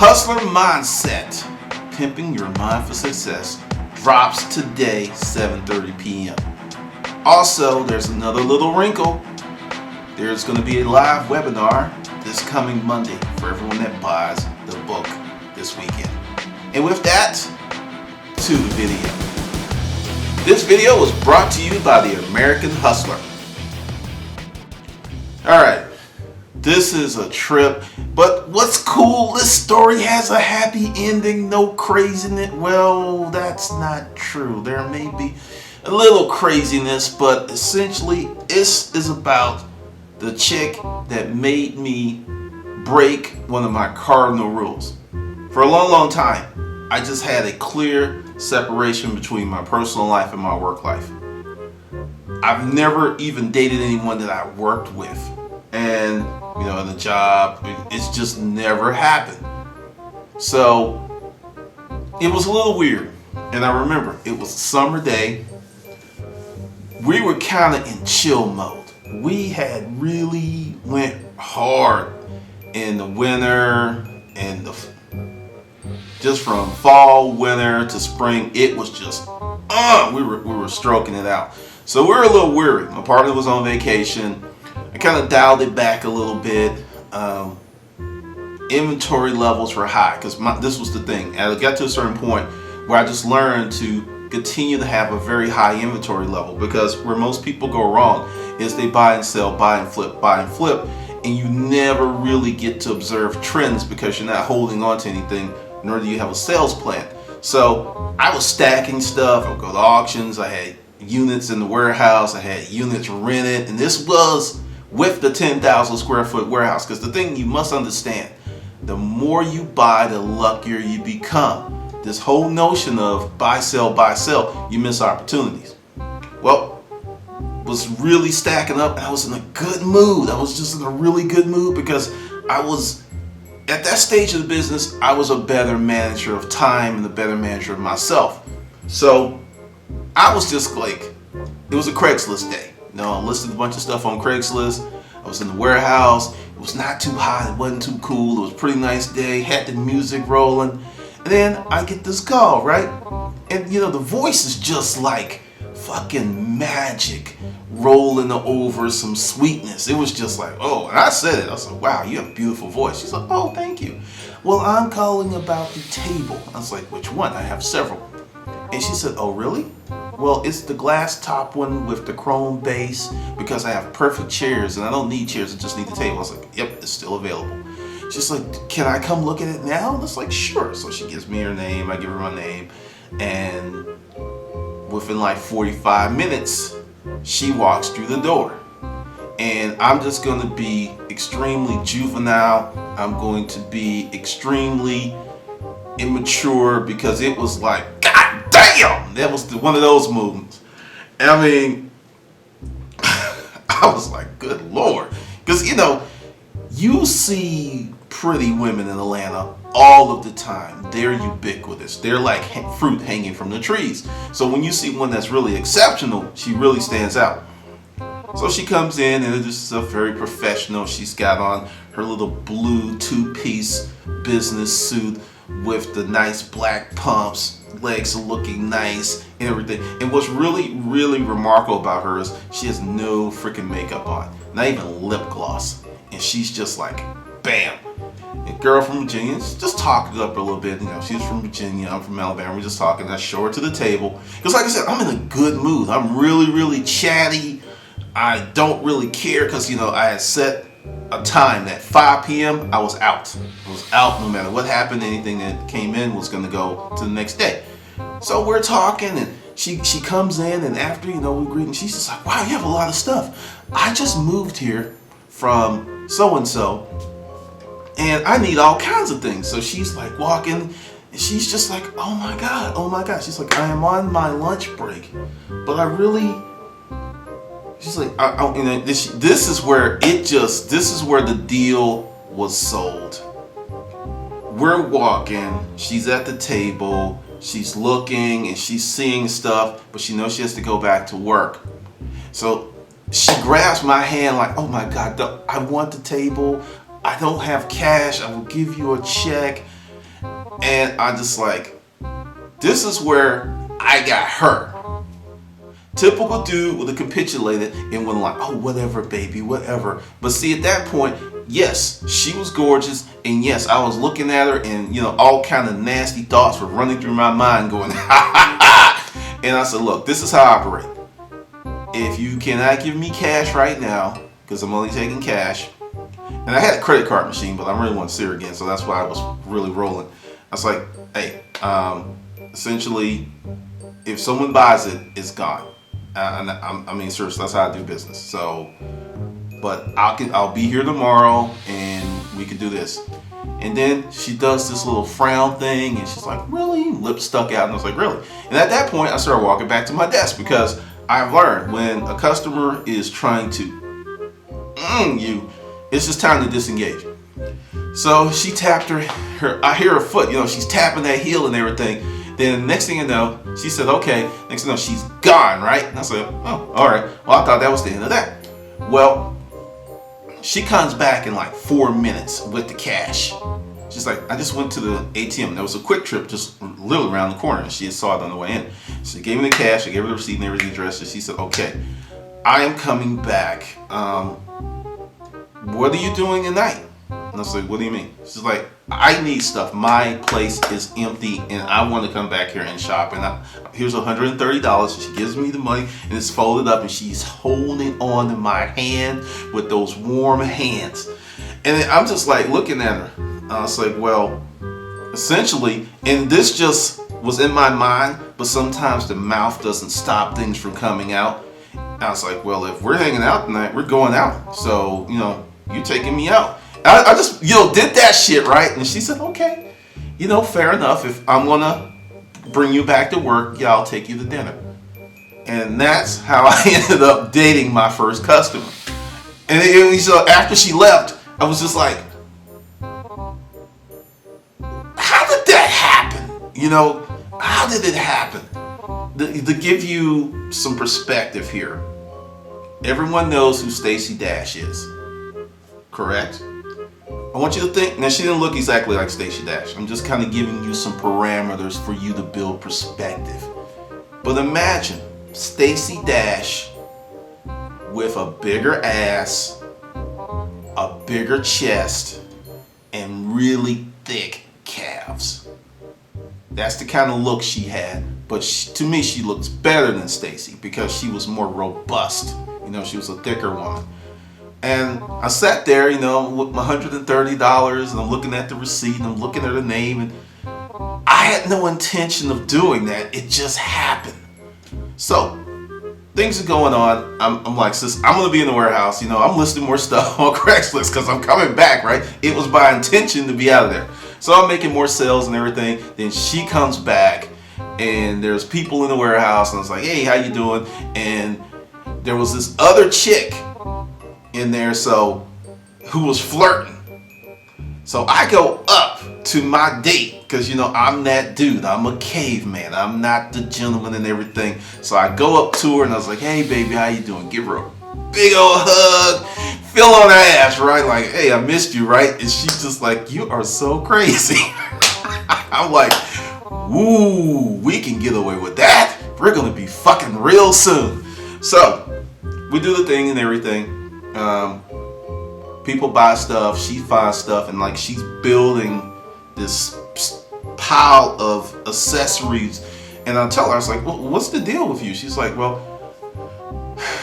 Hustler Mindset, Pimping Your Mind for Success, drops today, 7:30 p.m. Also, there's another little wrinkle. There's going to be a live webinar this coming Monday for everyone that buys the book this weekend. And with that, to the video. This video was brought to you by the American Hustler. Alright, this is a trip, but what's cool, this story has a happy ending, no craziness. Well, that's not true. There may be a little craziness, but essentially this is about the chick that made me break one of my cardinal rules. For a long time, I just had a clear separation between my personal life and my work life. I've never even dated anyone that I worked with. And, in a job, it's just never happened. So, it was a little weird. And I remember, it was a summer day. We were kind of in chill mode. We had really went hard in the winter and just from fall, winter to spring, it was just, we were stroking it out. So we were a little weary. My partner was on vacation. I kind of dialed it back a little bit. Inventory levels were high because this was the thing. And I got to a certain point where I just learned to continue to have a very high inventory level, because where most people go wrong is they buy and sell, buy and flip, and you never really get to observe trends because you're not holding on to anything, nor do you have a sales plan. So I was stacking stuff. I would go to auctions. I had units in the warehouse. I had units rented, and this was with the 10,000 square foot warehouse. Because the thing you must understand, the more you buy, the luckier you become. This whole notion of buy, sell, you miss opportunities. Well, was really stacking up, and I was in a good mood. I was just in a really good mood because I was, at that stage of the business, I was a better manager of time and a better manager of myself. So I was just like, it was a Craigslist day. I listed a bunch of stuff on Craigslist. I was in the warehouse. It was not too hot. It wasn't too cool. It was a pretty nice day. Had the music rolling. And then I get this call, right? And the voice is just like fucking magic rolling over some sweetness. It was just like, oh, and I said it. I was like, wow, you have a beautiful voice. She's like, oh, thank you. Well, I'm calling about the table. I was like, which one? I have several. And she said, oh, really? Well, it's the glass top one with the chrome base, because I have perfect chairs and I don't need chairs, I just need the table. I was like, yep, it's still available. She's like, can I come look at it now? And it's like, sure. So she gives me her name, I give her my name, and within like 45 minutes, she walks through the door. And I'm just going to be extremely juvenile. I'm going to be extremely immature, because it was like, God damn! That was one of those moments. I mean, I was like, good Lord. Because, you see pretty women in Atlanta all of the time. They're ubiquitous. They're like fruit hanging from the trees. So when you see one that's really exceptional, she really stands out. So she comes in, and it's just very professional. She's got on her little blue two-piece business suit with the nice black pumps. Legs are looking nice and everything. And what's really, really remarkable about her is she has no freaking makeup on. Not even lip gloss. And she's just like, bam. A girl from Virginia, just talking up a little bit. She's from Virginia, I'm from Alabama. We're just talking. I show her to the table. Because like I said, I'm in a good mood. I'm really, really chatty. I don't really care because, I had set a time at 5 p.m. I was out. I was out no matter what happened. Anything that came in was going to go to the next day. So we're talking, and she comes in, and after, we greet, and she's just like, wow, you have a lot of stuff. I just moved here from so-and-so, and I need all kinds of things. So she's like walking, and she's just like, oh my God. She's like, I am on my lunch break, but I really, she's like, this is where the deal was sold. We're walking, she's at the table, she's looking and she's seeing stuff, but she knows she has to go back to work. So she grabs my hand like, oh my God, I want the table. I don't have cash. I will give you a check. And I just like, this is where I got her. Typical dude would have capitulated and went like, oh, whatever, baby, whatever. But see, at that point, yes, she was gorgeous, and yes, I was looking at her, and all kind of nasty thoughts were running through my mind, going, ha ha ha. And I said, look, this is how I operate. If you cannot give me cash right now, because I'm only taking cash, and I had a credit card machine, but I really want to see her again, so that's why I was really rolling. I was like, hey, essentially, if someone buys it, it's gone. I mean, seriously, that's how I do business. So, but I'll be here tomorrow, and we can do this. And then she does this little frown thing, and she's like, really? Lips stuck out, and I was like, really? And at that point, I started walking back to my desk, because I've learned when a customer is trying to you, it's just time to disengage. So she tapped her. I hear her foot. She's tapping that heel and everything. Then next thing you know, she said, okay. Next thing you know, she's gone, right? And I said, oh, all right. Well, I thought that was the end of that. Well, she comes back in like 4 minutes with the cash. She's like, I just went to the ATM. There was a quick trip just literally around the corner, and she had saw it on the way in. She gave me the cash. I gave her the receipt and everything addressed. And she said, okay, I am coming back. What are you doing tonight? And I was like, what do you mean? She's like, I need stuff. My place is empty, and I want to come back here and shop. And here's $130. She gives me the money, and it's folded up, and she's holding on to my hand with those warm hands. And then I'm just like looking at her. I was like, well, essentially, and this just was in my mind, but sometimes the mouth doesn't stop things from coming out. And I was like, well, if we're hanging out tonight, we're going out. So, you're taking me out. I just, did that shit, right? And she said, okay, fair enough. If I'm going to bring you back to work, yeah, I'll take you to dinner. And that's how I ended up dating my first customer. And so after she left, I was just like, how did that happen? How did it happen? To give you some perspective here, everyone knows who Stacey Dash is, correct? I want you to think, now she didn't look exactly like Stacey Dash. I'm just kind of giving you some parameters for you to build perspective. But imagine Stacey Dash with a bigger ass, a bigger chest, and really thick calves. That's the kind of look she had. But to me, she looks better than Stacey because she was more robust. She was a thicker woman. And I sat there, with my $130, and I'm looking at the receipt, and I'm looking at her name, and I had no intention of doing that. It just happened. So, things are going on. I'm like, sis, I'm going to be in the warehouse. I'm listing more stuff on Craigslist because I'm coming back, right? It was by intention to be out of there. So I'm making more sales and everything. Then she comes back, and there's people in the warehouse, and I was like, hey, how you doing? And there was this other chick in there, who was flirting. So I go up to my date because I'm that dude. I'm a caveman. I'm not the gentleman and everything. So I go up to her and I was like, hey baby, how you doing? Give her a big old hug, feel on her ass, right? Like, hey, I missed you, right? And she's just like, you are so crazy. I'm like, ooh, we can get away with that. We're gonna be fucking real soon. So we do the thing and everything. People buy stuff, she finds stuff, and like she's building this pile of accessories. And I tell her, I was like, well, what's the deal with you? She's like, well,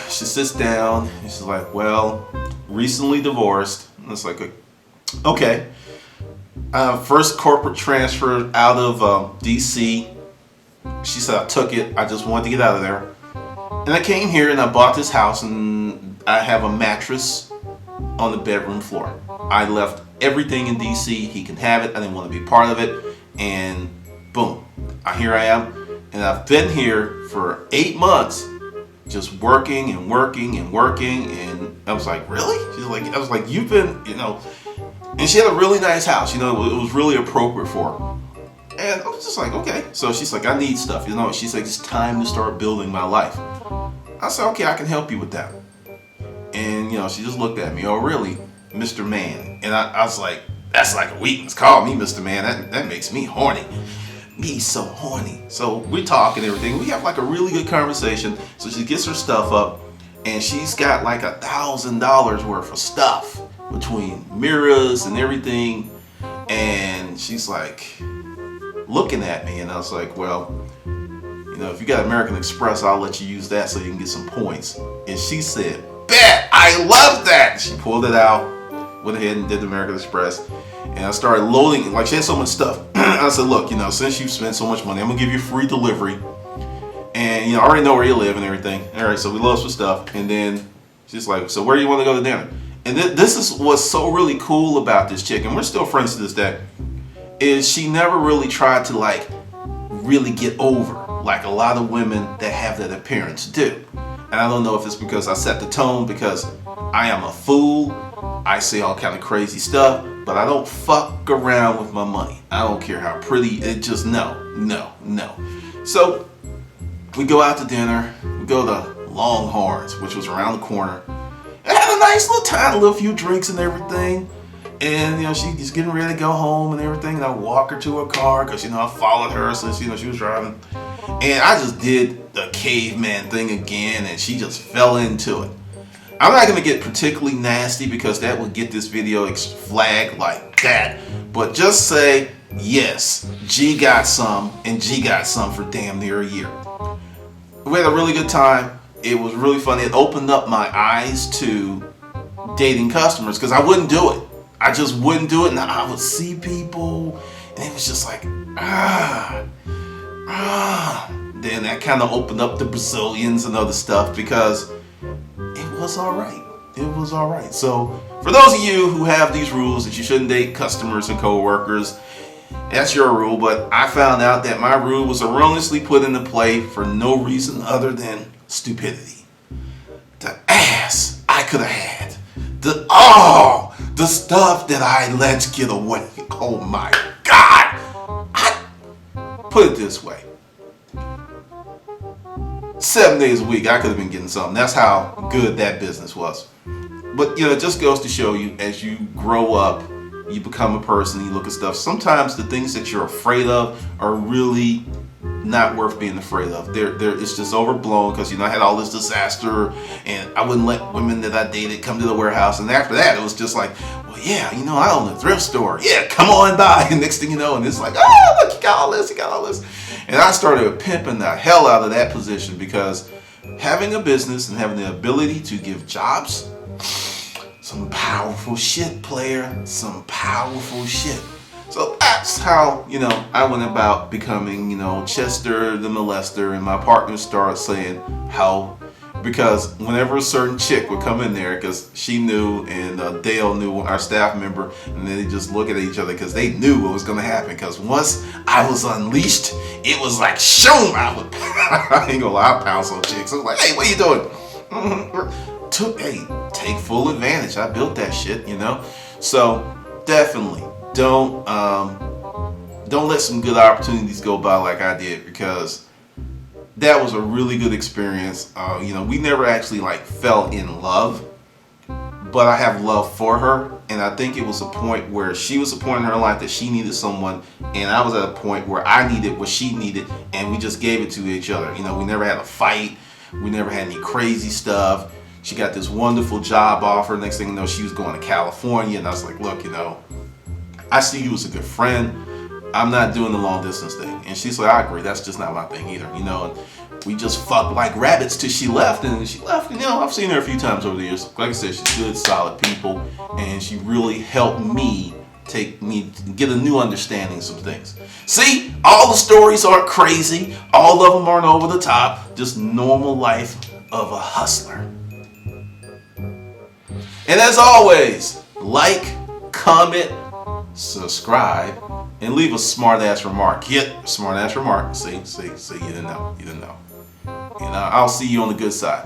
she sits down and she's like, well, recently divorced. And it's like, okay. First corporate transfer out of DC. She said, I took it. I just wanted to get out of there. And I came here and I bought this house, and I have a mattress on the bedroom floor. I left everything in DC. He can have it. I didn't want to be part of it. And boom, here I am. And I've been here for 8 months, just working and working and working. And I was like, really? She's like, I was like, you've been, and she had a really nice house. It was really appropriate for her. And I was just like, okay. So she's like, I need stuff. She's like, it's time to start building my life. I said, okay, I can help you with that. And, she just looked at me, oh, really, Mr. Man? And I was like, That's like a weakness. Call me Mr. Man. That makes me horny. Me so horny. So we talk and everything. We have like a really good conversation. So she gets her stuff up, and she's got like $1,000 worth of stuff between mirrors and everything. And she's like looking at me, and I was like, well, you know, if you got American Express, I'll let you use that so you can get some points. And she said, bet, I love that. She pulled it out, went ahead and did the American Express. And I started loading, like she had so much stuff. I said, look, you know, since you've spent so much money, I'm gonna give you free delivery. And, you know, I already know where you live and everything. All right, so we load some stuff. And then she's like, so where do you want to go to dinner? And this is what's so really cool about this chick, and we're still friends to this day, is she never really tried to like really get over like a lot of women that have that appearance do. And I don't know if it's because I set the tone, because I am a fool, I say all kind of crazy stuff, but I don't fuck around with my money. I don't care how pretty, it just no. So we go out to dinner, we go to Longhorns, which was around the corner. I had a nice little time, a little few drinks and everything. And, you know, she's getting ready to go home and everything. And I walk her to her car because, you know, I followed her since, you know, she was driving. And I just did the caveman thing again, and she just fell into it. I'm not going to get particularly nasty because that would get this video flagged like that. But just say, yes, G got some, and G got some for damn near a year. We had a really good time. It was really fun. It opened up my eyes to dating customers because I wouldn't do it. I just wouldn't do it, and I would see people, and it was just like, Then that kind of opened up the Brazilians and other stuff because it was all right. It was all right. So for those of you who have these rules that you shouldn't date customers and co-workers, that's your rule. But I found out that my rule was erroneously put into play for no reason other than stupidity. The ass I could have had. The stuff that I let get away. Oh my God. Put it this way. 7 days a week, I could have been getting something. That's how good that business was. But, you know, it just goes to show you, as you grow up, you become a person, you look at stuff. Sometimes the things that you're afraid of are really not worth being afraid of. It's just overblown because, you know, I had all this disaster, and I wouldn't let women that I dated come to the warehouse. And after that, it was just like, well, yeah, you know, I own a thrift store. Yeah, come on by. And next thing you know, and it's like, oh, look, you got all this. And I started pimping the hell out of that position because having a business and having the ability to give jobs, some powerful shit, player, some powerful shit. So that's how, you know, I went about becoming, you know, Chester the molester, and my partner started saying how, because whenever a certain chick would come in there, because she knew and Dale knew, our staff member, and then they just look at each other because they knew what was going to happen. Because once I was unleashed, it was like, shoom, I ain't gonna lie, I pounce on chicks. I was like, hey, what are you doing? Hey, take full advantage. I built that shit, you know. So definitely don't let some good opportunities go by like I did, because that was a really good experience. You know, we never actually like fell in love, but I have love for her, and I think it was a point where she was a point in her life that she needed someone, and I was at a point where I needed what she needed, and we just gave it to each other. You know, we never had a fight, we never had any crazy stuff. She got this wonderful job offer. Next thing you know, she was going to California, and I was like, look, you know, I see you as a good friend. I'm not doing the long distance thing. And she's like, I agree, that's just not my thing either, you know. And we just fucked like rabbits till she left, and she left. And, you know, I've seen her a few times over the years. Like I said, she's good, solid people, and she really helped me get a new understanding of some things. See, all the stories aren't crazy, all of them aren't over the top, just normal life of a hustler. And as always, like, comment, subscribe, and leave a smart ass remark. Smart ass remark. See, you didn't know. And I'll see you on the good side.